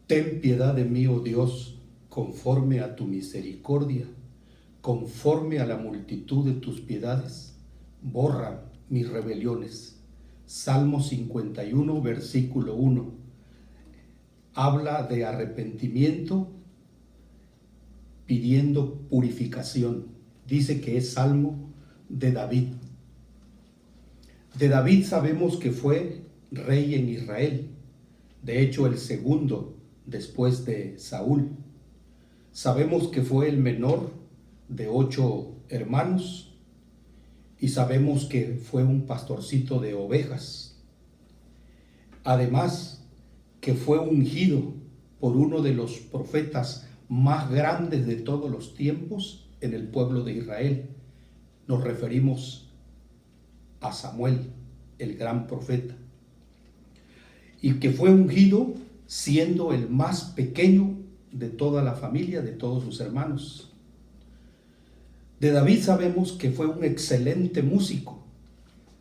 Ten piedad de mí, oh Dios, conforme a tu misericordia, conforme a la multitud de tus piedades, borra mis rebeliones. Salmo 51, versículo 1. Habla de arrepentimiento pidiendo purificación. Dice que es salmo de David. De David sabemos que fue rey en Israel. De hecho, el segundo después de Saúl. Sabemos que fue el menor de 8 hermanos y sabemos que fue un pastorcito de ovejas. Además, que fue ungido por uno de los profetas más grandes de todos los tiempos en el pueblo de Israel. Nos referimos a Samuel, el gran profeta, y que fue ungido siendo el más pequeño de toda la familia, de todos sus hermanos. De David sabemos que fue un excelente músico.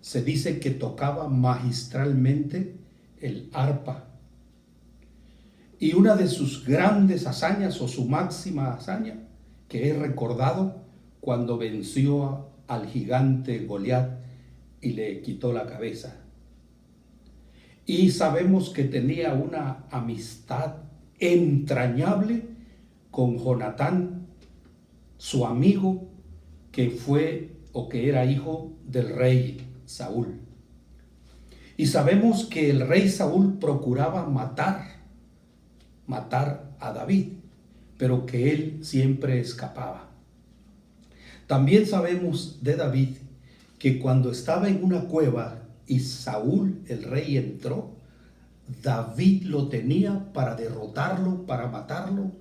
Se dice que tocaba magistralmente el arpa. Y una de sus grandes hazañas, o su máxima hazaña, que es recordado cuando venció al gigante Goliat y le quitó la cabeza. Y sabemos que tenía una amistad entrañable con Jonatán, su amigo, que fue o que era hijo del rey Saúl. Y sabemos que el rey Saúl procuraba matar a David, pero que él siempre escapaba. También sabemos de David que cuando estaba en una cueva y Saúl, el rey, entró, David lo tenía para derrotarlo, para matarlo,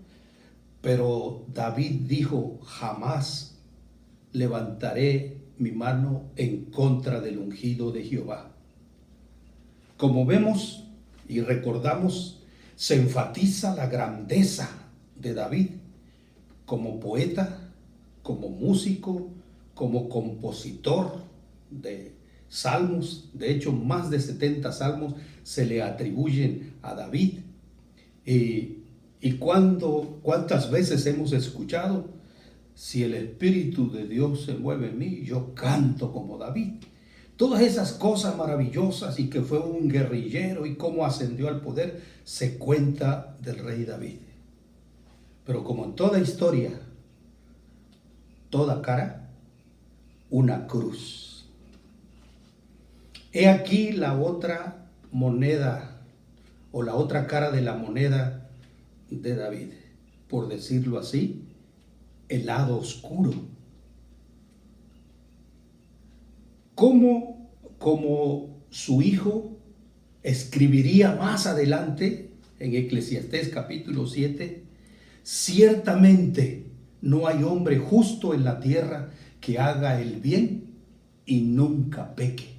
pero David dijo: jamás levantaré mi mano en contra del ungido de Jehová. Como vemos y recordamos, se enfatiza la grandeza de David como poeta, como músico, como compositor de salmos. De hecho, más de 70 salmos se le atribuyen a David. ¿Cuántas veces hemos escuchado: si el Espíritu de Dios se mueve en mí, yo canto como David? Todas esas cosas maravillosas, y que fue un guerrillero y cómo ascendió al poder, se cuenta del rey David. Pero como en toda historia, toda cara, una cruz. He aquí la otra moneda, o la otra cara de la moneda de David, por decirlo así, el lado oscuro. Como su hijo escribiría más adelante en Eclesiastés capítulo 7, ciertamente no hay hombre justo en la tierra que haga el bien y nunca peque.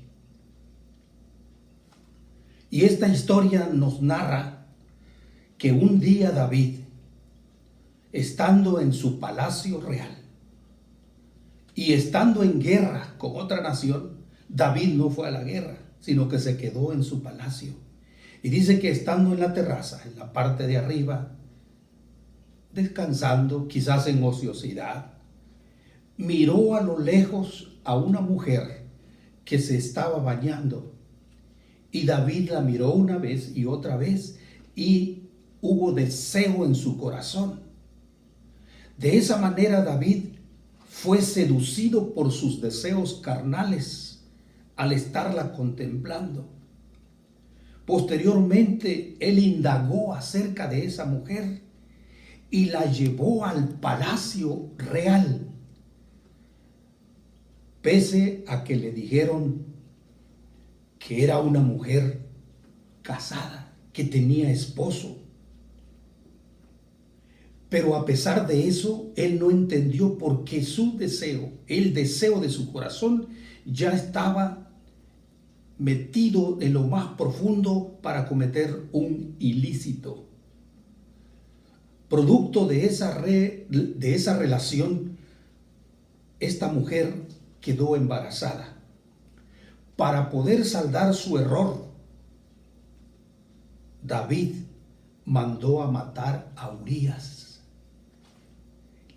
Y esta historia nos narra que un día David, estando en su palacio real y estando en guerra con otra nación, David no fue a la guerra, sino que se quedó en su palacio. Y dice que estando en la terraza, en la parte de arriba, descansando, quizás en ociosidad, miró a lo lejos a una mujer que se estaba bañando. Y David la miró una vez y otra vez, y hubo deseo en su corazón. De esa manera David fue seducido por sus deseos carnales al estarla contemplando. Posteriormente, él indagó acerca de esa mujer y la llevó al palacio real, pese a que le dijeron que era una mujer casada, que tenía esposo. Pero a pesar de eso, él no entendió por qué su deseo, el deseo de su corazón, ya estaba metido en lo más profundo para cometer un ilícito. Producto de esa relación, esta mujer quedó embarazada. Para poder saldar su error, David mandó a matar a Urías.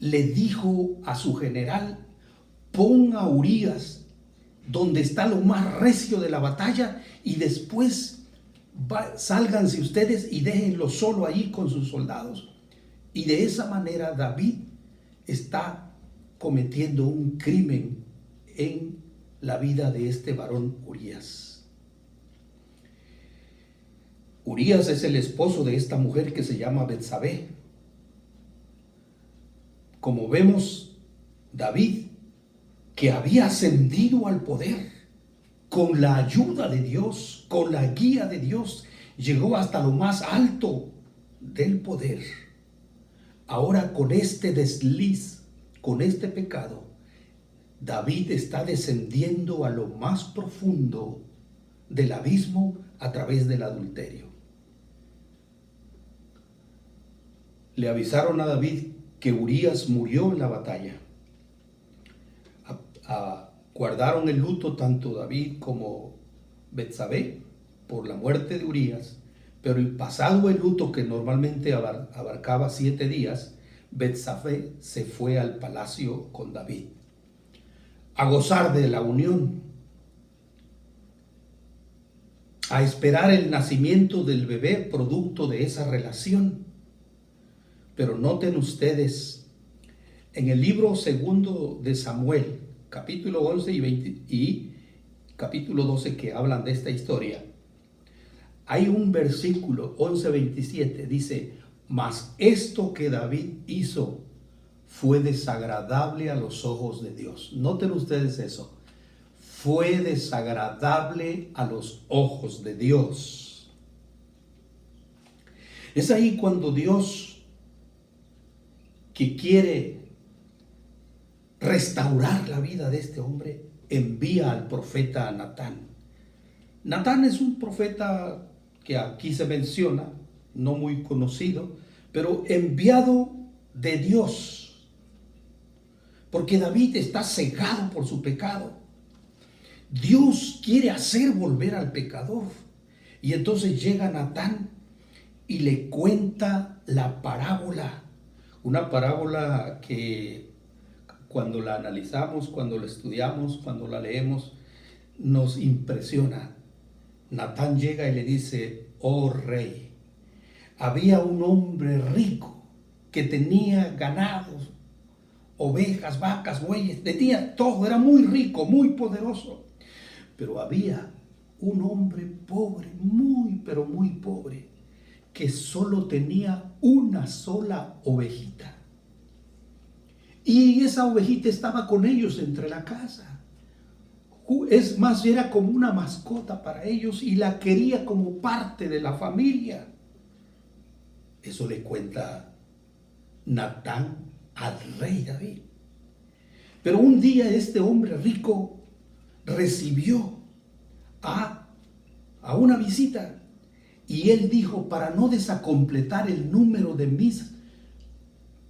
Le dijo a su general: ponga a Urías donde está lo más recio de la batalla y después sálganse ustedes y déjenlo solo ahí con sus soldados. Y de esa manera David está cometiendo un crimen en la vida de este varón Urías. Urías es el esposo de esta mujer que se llama Betsabé. Como vemos, David, que había ascendido al poder con la ayuda de Dios, con la guía de Dios, llegó hasta lo más alto del poder. Ahora con este desliz, con este pecado, David está descendiendo a lo más profundo del abismo a través del adulterio. Le avisaron a David que Urías murió en la batalla. Guardaron el luto tanto David como Betsabé por la muerte de Urías, pero el pasado el luto, que normalmente abarcaba 7 días, Betsabé se fue al palacio con David a gozar de la unión, a esperar el nacimiento del bebé producto de esa relación. Pero noten ustedes, en el libro segundo de Samuel, capítulo 11 y capítulo 12, que hablan de esta historia, hay un versículo 11:27, dice: mas esto que David hizo fue desagradable a los ojos de Dios. Noten ustedes eso: fue desagradable a los ojos de Dios. Es ahí cuando Dios, que quiere restaurar la vida de este hombre, envía al profeta Natán. Natán es un profeta que aquí se menciona, no muy conocido, pero enviado de Dios, porque David está cegado por su pecado. Dios quiere hacer volver al pecador, y entonces llega Natán y le cuenta la parábola, una parábola que cuando la analizamos, cuando la estudiamos, cuando la leemos, nos impresiona. Natán llega y le dice: oh rey, había un hombre rico que tenía ganados, ovejas, vacas, bueyes, tenía todo, era muy rico, muy poderoso. Pero había un hombre pobre, muy, pero muy pobre, que solo tenía una sola ovejita. Y esa ovejita estaba con ellos entre la casa. Es más, era como una mascota para ellos y la quería como parte de la familia. Eso le cuenta Natán al rey David. Pero un día este hombre rico recibió a una visita, y él dijo: para no desacompletar el número de mis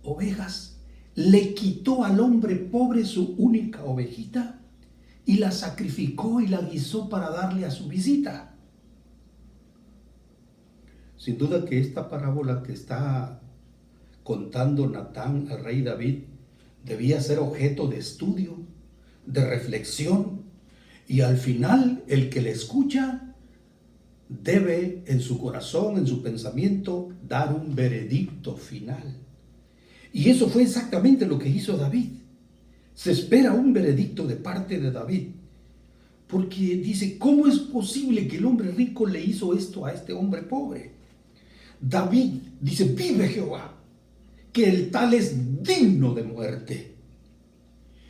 ovejas, le quitó al hombre pobre su única ovejita y la sacrificó y la guisó para darle a su visita. Sin duda que esta parábola que está contando Natán al rey David debía ser objeto de estudio, de reflexión, y al final el que le escucha debe en su corazón, en su pensamiento, dar un veredicto final. Y eso fue exactamente lo que hizo David. Se espera un veredicto de parte de David, porque dice: ¿cómo es posible que el hombre rico le hizo esto a este hombre pobre? David dice: vive Jehová, que el tal es digno de muerte,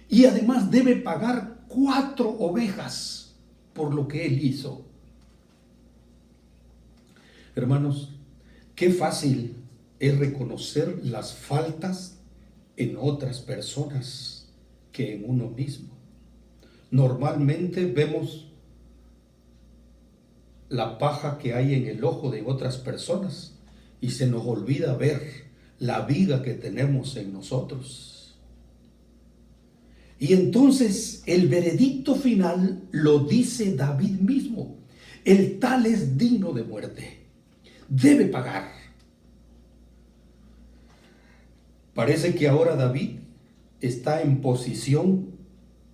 y además debe pagar 4 ovejas por lo que él hizo. Hermanos, qué fácil es reconocer las faltas en otras personas que en uno mismo. Normalmente vemos la paja que hay en el ojo de otras personas y se nos olvida ver la viga que tenemos en nosotros. Y entonces el veredicto final lo dice David mismo: el tal es digno de muerte, debe pagar. Parece que ahora David está en posición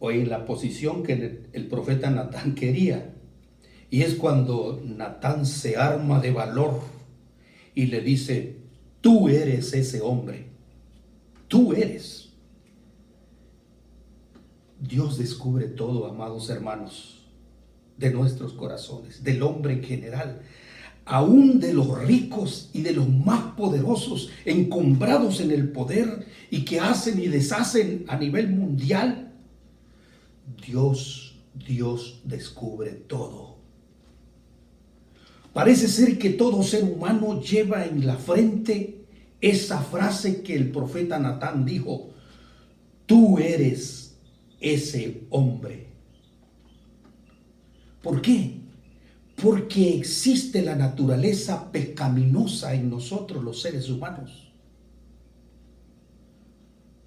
o en la posición que el profeta Natán quería. Y es cuando Natán se arma de valor y le dice: tú eres ese hombre, tú eres. Dios descubre todo, amados hermanos, de nuestros corazones, del hombre en general, aún de los ricos y de los más poderosos, encumbrados en el poder y que hacen y deshacen a nivel mundial. Dios descubre todo. Parece ser que todo ser humano lleva en la frente esa frase que el profeta Natán dijo: tú eres ese hombre. ¿Por qué? Porque existe la naturaleza pecaminosa en nosotros los seres humanos.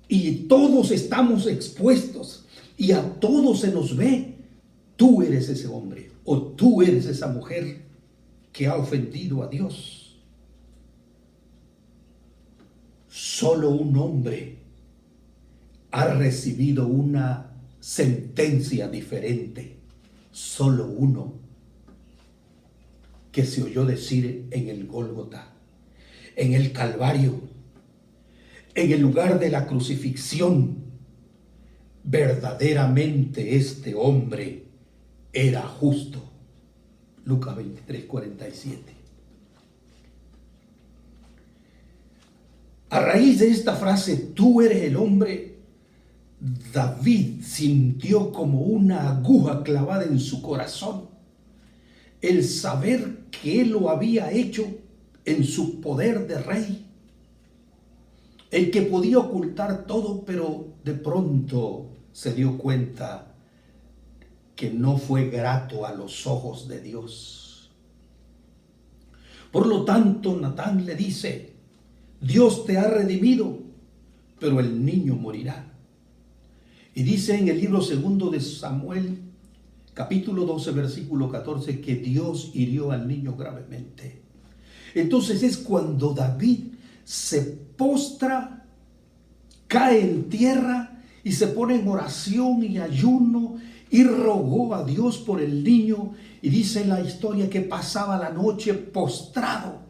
Y todos estamos expuestos y a todos se nos ve: tú eres ese hombre o tú eres esa mujer que ha ofendido a Dios. Solo un hombre ha recibido una sentencia diferente. Solo uno, que se oyó decir en el Gólgota, en el Calvario, en el lugar de la crucifixión: verdaderamente este hombre era justo. Lucas 23:47. A raíz de esta frase, tú eres el hombre, David sintió como una aguja clavada en su corazón el saber que él lo había hecho en su poder de rey, el que podía ocultar todo, pero de pronto se dio cuenta que no fue grato a los ojos de Dios. Por lo tanto, Natán le dice: Dios te ha redimido, pero el niño morirá. Y dice en el libro 2 de Samuel, capítulo 12, versículo 14, que Dios hirió al niño gravemente. Entonces es cuando David se postra, cae en tierra y se pone en oración y ayuno y rogó a Dios por el niño. Y dice la historia que pasaba la noche postrado.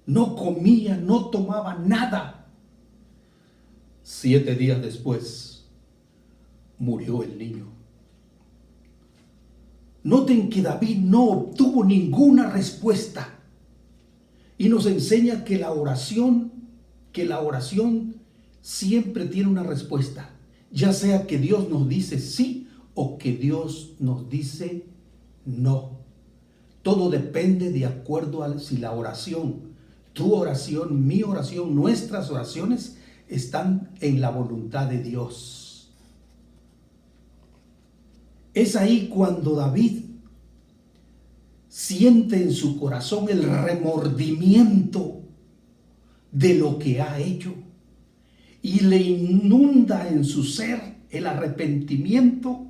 No comía, no tomaba nada. 7 días después murió el niño. Noten que David no obtuvo ninguna respuesta. Y nos enseña que la oración siempre tiene una respuesta. Ya sea que Dios nos dice sí o que Dios nos dice no. Todo depende de acuerdo a si la oración, tu oración, mi oración, nuestras oraciones están en la voluntad de Dios. Es ahí cuando David siente en su corazón el remordimiento de lo que ha hecho y le inunda en su ser el arrepentimiento.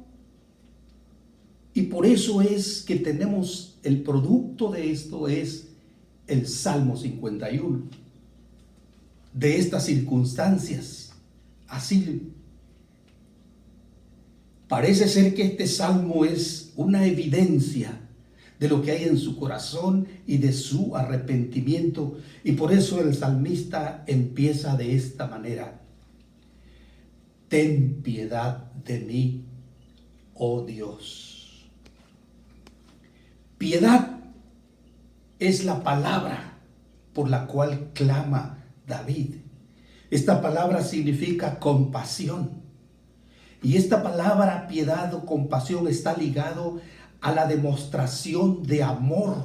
Y por eso es que tenemos el producto de esto, es el Salmo 51. De estas circunstancias, así parece ser que este salmo es una evidencia de lo que hay en su corazón y de su arrepentimiento. Y por eso el salmista empieza de esta manera: ten piedad de mí, oh Dios. Piedad es la palabra por la cual clama David. Esta palabra significa compasión. Y esta palabra piedad o compasión está ligado a la demostración de amor.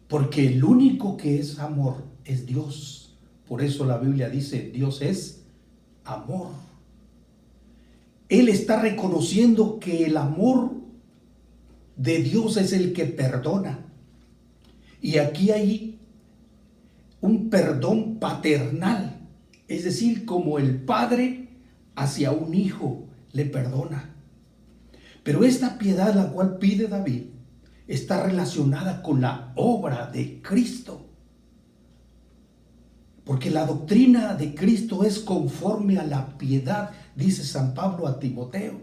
Porque el único que es amor es Dios. Por eso la Biblia dice: Dios es amor. Él está reconociendo que el amor de Dios es el que perdona. Y aquí hay un perdón paternal, es decir, como el padre hacia un hijo le perdona. Pero esta piedad la cual pide David está relacionada con la obra de Cristo. Porque la doctrina de Cristo es conforme a la piedad, dice San Pablo a Timoteo.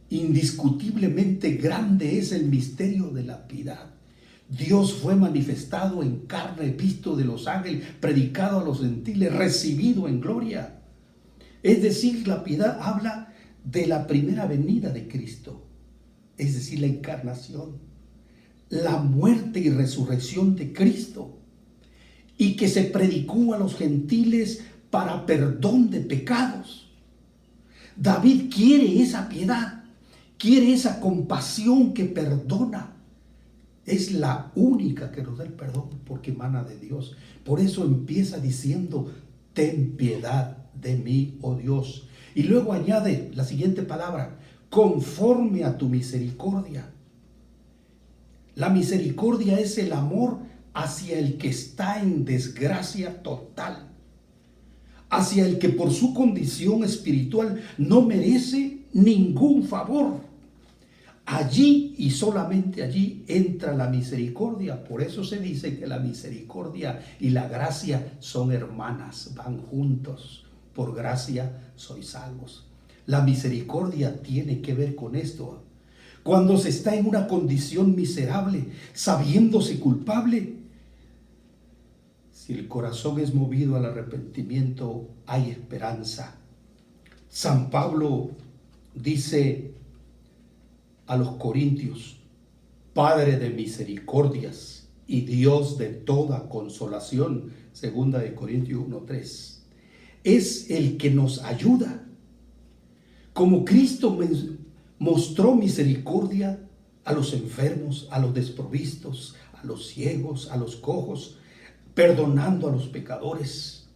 Indiscutiblemente grande es el misterio de la piedad. Dios fue manifestado en carne, visto de los ángeles, predicado a los gentiles, recibido en gloria. Es decir, la piedad habla de la primera venida de Cristo, es decir, la encarnación, la muerte y resurrección de Cristo, y que se predicó a los gentiles para perdón de pecados. David quiere esa piedad, quiere esa compasión que perdona. Es la única que nos da el perdón porque emana de Dios. Por eso empieza diciendo: ten piedad de mí, oh Dios. Y luego añade la siguiente palabra: conforme a tu misericordia. La misericordia es el amor hacia el que está en desgracia total, hacia el que por su condición espiritual no merece ningún favor. Allí y solamente allí entra la misericordia. Por eso se dice que la misericordia y la gracia son hermanas, van juntos. Por gracia sois salvos. La misericordia tiene que ver con esto. Cuando se está en una condición miserable, sabiéndose culpable, si el corazón es movido al arrepentimiento, hay esperanza. San Pablo dice a los corintios: Padre de misericordias y Dios de toda consolación, 2 Corintios 1:3. Es el que nos ayuda. Como Cristo mostró misericordia a los enfermos, a los desprovistos, a los ciegos, a los cojos, perdonando a los pecadores.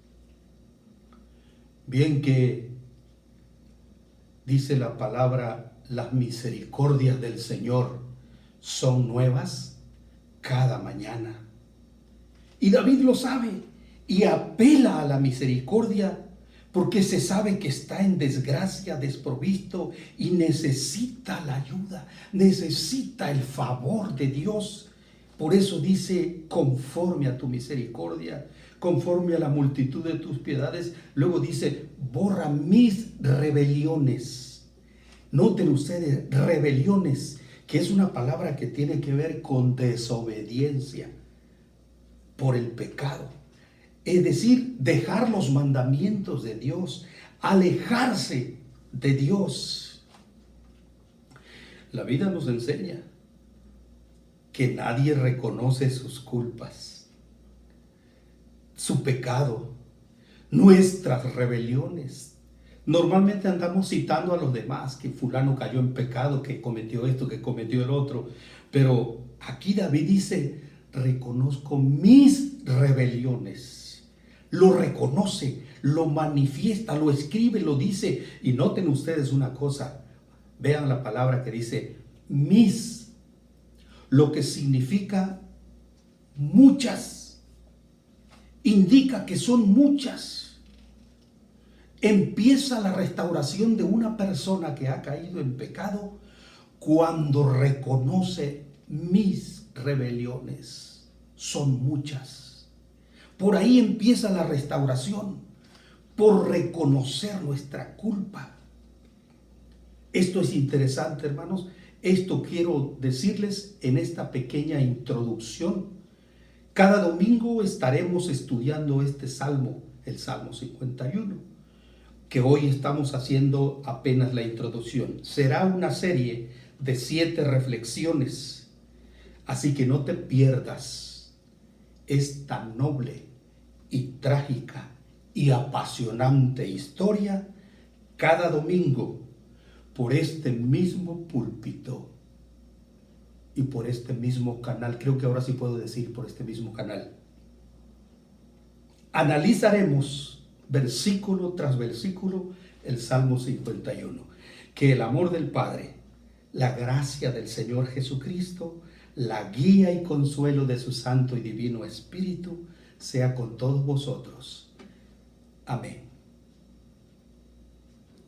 Bien que dice la palabra: las misericordias del Señor son nuevas cada mañana. Y David lo sabe y apela a la misericordia porque se sabe que está en desgracia, desprovisto y necesita la ayuda, necesita el favor de Dios. Por eso dice: conforme a tu misericordia, conforme a la multitud de tus piedades. Luego dice: borra mis rebeliones. Noten ustedes, rebeliones, que es una palabra que tiene que ver con desobediencia por el pecado. Es decir, dejar los mandamientos de Dios, alejarse de Dios. La vida nos enseña que nadie reconoce sus culpas, su pecado, nuestras rebeliones. Normalmente andamos citando a los demás, que fulano cayó en pecado, que cometió esto, que cometió el otro. Pero aquí David dice: reconozco mis rebeliones. Lo reconoce, lo manifiesta, lo escribe, lo dice. Y noten ustedes una cosa, vean la palabra que dice mis, lo que significa muchas, indica que son muchas. Empieza la restauración de una persona que ha caído en pecado cuando reconoce mis rebeliones. Son muchas. Por ahí empieza la restauración, por reconocer nuestra culpa. Esto es interesante, hermanos. Esto quiero decirles en esta pequeña introducción. Cada domingo estaremos estudiando este salmo, el Salmo 51. Que hoy estamos haciendo apenas la introducción. Será una serie de 7 reflexiones, así que no te pierdas esta noble y trágica y apasionante historia cada domingo por este mismo púlpito y por este mismo canal. Creo que ahora sí puedo decir por este mismo canal. Analizaremos versículo tras versículo el Salmo 51. Que el amor del Padre, la gracia del Señor Jesucristo, la guía y consuelo de su Santo y Divino Espíritu sea con todos vosotros. Amén.